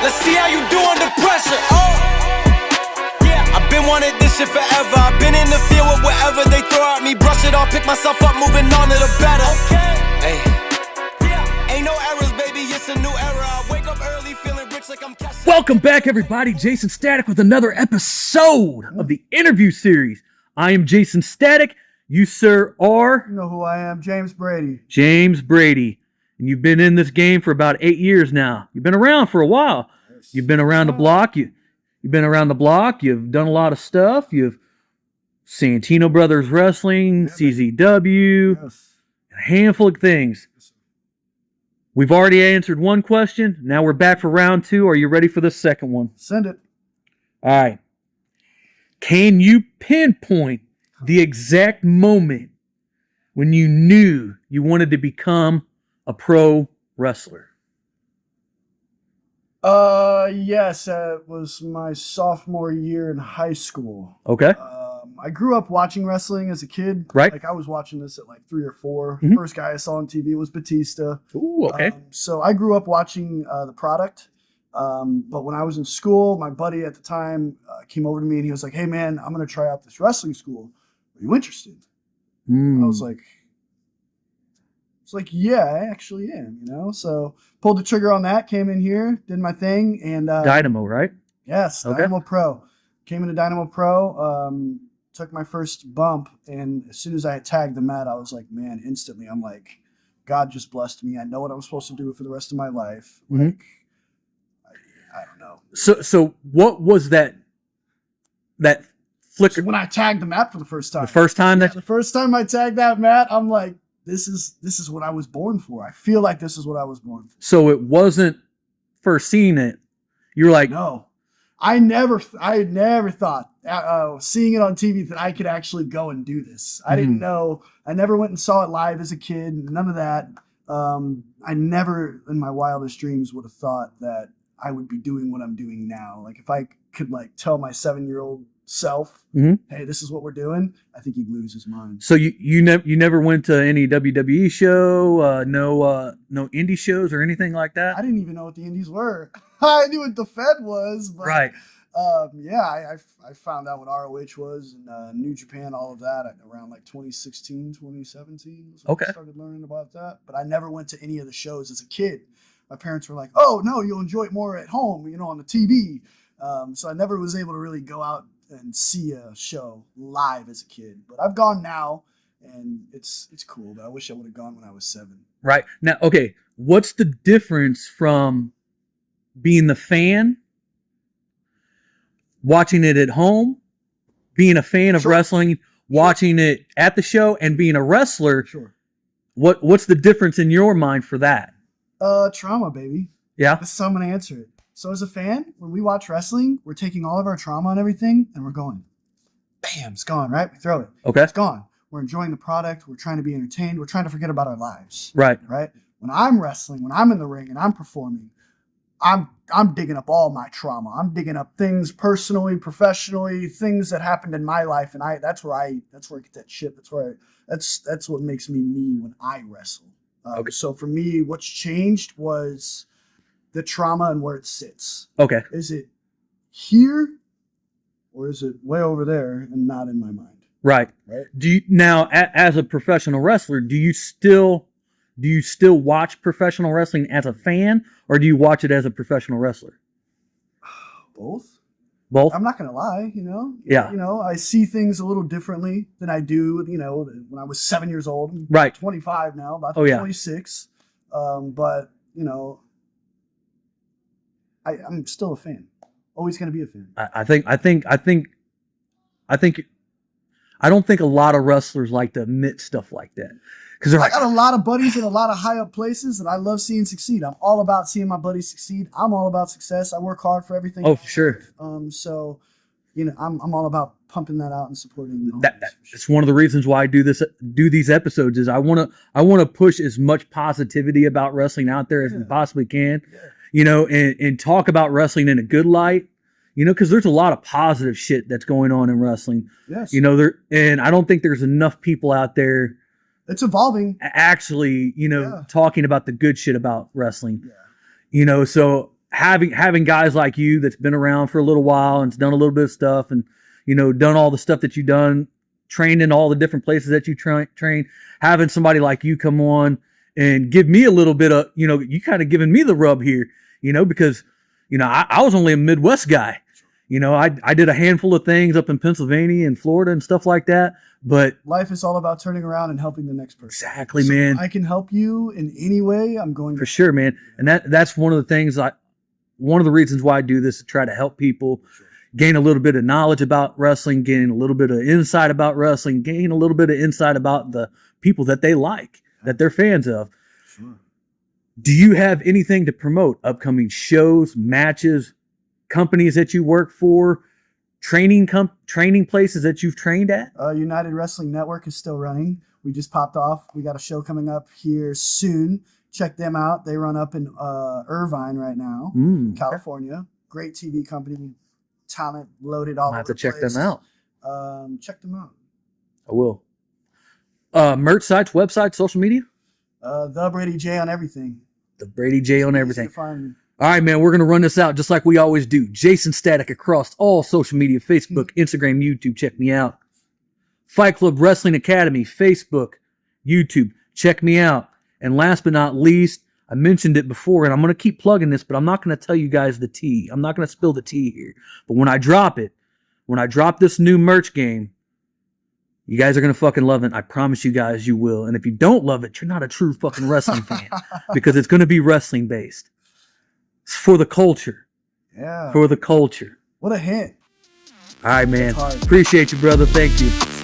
Let's see how you do under pressure. Yeah, I've been wanting this shit forever. I've been in the field with whatever they throw at me. Brush it off, pick myself up, moving on to the better. Hey, ain't no errors, baby. It's a new era. I wake up early, feeling rich like I'm cashing. Welcome back, everybody. Jaysin Static with another episode of the interview series. I am Jaysin Static. You, sir, are? You know who I am, James Brady. James Brady. And you've been in this game for about 8 years now. You've been around for a while. Yes. You've been around the block. You've been around the block. You've done a lot of stuff. You've Santino Brothers Wrestling, CZW, Yes. a handful of things. We've already answered one question. Now we're back for round two. Are you ready for the second one? Send it. All right. Can you pinpoint the exact moment when you knew you wanted to become a pro wrestler? Yes, it was my sophomore year in high school. Okay. I grew up watching wrestling as a kid. Right. Like I was watching this at like 3 or 4. Mhm. First guy I saw on TV was Batista. Ooh, okay. So I grew up watching the product. But when I was in school, my buddy at the time came over to me and he was like, "Hey man, I'm going to try out this wrestling school. Are you interested?" I was like, yeah, I actually am, you know? So pulled the trigger on that, came in here, did my thing. And Dynamo, right? yes, Okay. Dynamo Pro. Came into Dynamo Pro, took my first bump. And as soon as I had tagged the mat, I was like, man, instantly, I'm like, God just blessed me. I know what I'm supposed to do for the rest of my life. Mhm. Like, I don't know. So what was that flicker? So when I tagged the mat for the first time. The first time that The first time I tagged that mat, I'm like, this is what I was born for. I feel like this is what I was born for. so it wasn't first seeing it. You're like, No, I had never thought seeing it on TV that I could actually go and do this. I didn't know. I never went and saw it live as a kid. None of that. I never in my wildest dreams would have thought that I would be doing what I'm doing now. Like if I could like tell my 7-year-old self, hey, this is what we're doing, I think he'd lose his mind. so you never went to any WWE show, no indie shows or anything like I that? didn't even know what the indies were. I knew what the Fed was, but Right. I found out what ROH was and New Japan, all of that around like 2016, 2017. Was when Okay. I started learning about that. But I never went to any of the shows as a kid. My parents were like, "Oh no, you'll enjoy it more at home, you know, on the TV." So I never was able to really go out and see a show live as a kid. But I've gone now, and it's cool. But I wish I would have gone when I was 7. Right. Now, okay, what's the difference from being the fan, watching it at home, being a fan of Sure. wrestling, watching it at the show, and being a wrestler? Sure. What's the difference in your mind for that? Trauma, baby. Yeah. This is how I'm going to answer it. So as a fan, when we watch wrestling, we're taking all of our trauma and everything, and we're going, bam, it's gone, right? We throw it. Okay. It's gone. We're enjoying the product. We're trying to be entertained. We're trying to forget about our lives, Right. right? When I'm wrestling, when I'm in the ring and I'm performing, I'm digging up all my trauma. I'm digging up things personally, professionally, things that happened in my life, and that's where I get that shit. That's what makes me me when I wrestle. Okay. So for me, what's changed was the trauma and where it sits. Okay. Is it here or is it way over there and not in my mind? Right. Right. Do you now, as a professional wrestler, do you still watch professional wrestling as a fan, or do you watch it as a professional wrestler? Both. Both. I'm not going to lie, you know? Yeah. You know, I see things a little differently than I do, you know, when I was 7 years old. I'm Right. 25 now, about Oh, yeah. 26. But, you know, I'm still a fan. Always going to be a fan. I don't think a lot of wrestlers like to admit stuff like that, because they're I like, got a lot of buddies in a lot of high up places that I love seeing succeed. I'm all about seeing my buddies succeed. I'm all about success. I work hard for everything. oh, for sure. So, you know, I'm all about pumping that out and supporting the That's one of the reasons why I do these episodes. Is I want to push as much positivity about wrestling out there as we possibly can, you know, and talk about wrestling in a good light, you know, because there's a lot of positive shit that's going on in wrestling. Yes. You know, and I don't think there's enough people out there It's evolving. actually, you know, Yeah. talking about the good shit about wrestling. Yeah. You know, so having guys like you that's been around for a little while and's done a little bit of stuff and, you know, done all the stuff that you've done, trained in all the different places that you train, having somebody like you come on and give me a little bit of, you know, you kind of giving me the rub here, you know, because, you know, I was only a Midwest guy. You know, I did a handful of things up in Pennsylvania and Florida and stuff like that. But life is all about turning around and helping the next person. Exactly, so man. If I can help you in any way, I'm going to. For sure, man. And that's one of the things one of the reasons why I do this, to try to help people gain a little bit of knowledge about wrestling, gain a little bit of insight about wrestling, gain a little bit of insight about the people that they like, that they're fans of. Sure. Do you have anything to promote? Upcoming shows, matches, companies that you work for, training places that you've trained at? United Wrestling Network is still running. We just popped off. We got a show coming up here soon. Check them out. They run up in Irvine right now, California. Great TV company, talent loaded all over. I'll have to the check place. them out. Check them out. I will. Merch sites, websites, social media? The Brady J on everything. The Brady J on Easy everything. to find me. All right, man, we're going to run this out just like we always do. Jaysin Static across all social media, Facebook, Instagram, YouTube. Check me out. Fight Club Wrestling Academy, Facebook, YouTube. Check me out. And last but not least, I mentioned it before, and I'm going to keep plugging this, but I'm not going to tell you guys the tea. I'm not going to spill the tea here. But when I drop this new merch game, you guys are going to fucking love it. I promise you guys you will. And if you don't love it, you're not a true fucking wrestling fan, because it's going to be wrestling based. It's for the culture. Yeah. For the culture. What a hint. All right, man. Appreciate you, brother. Thank you.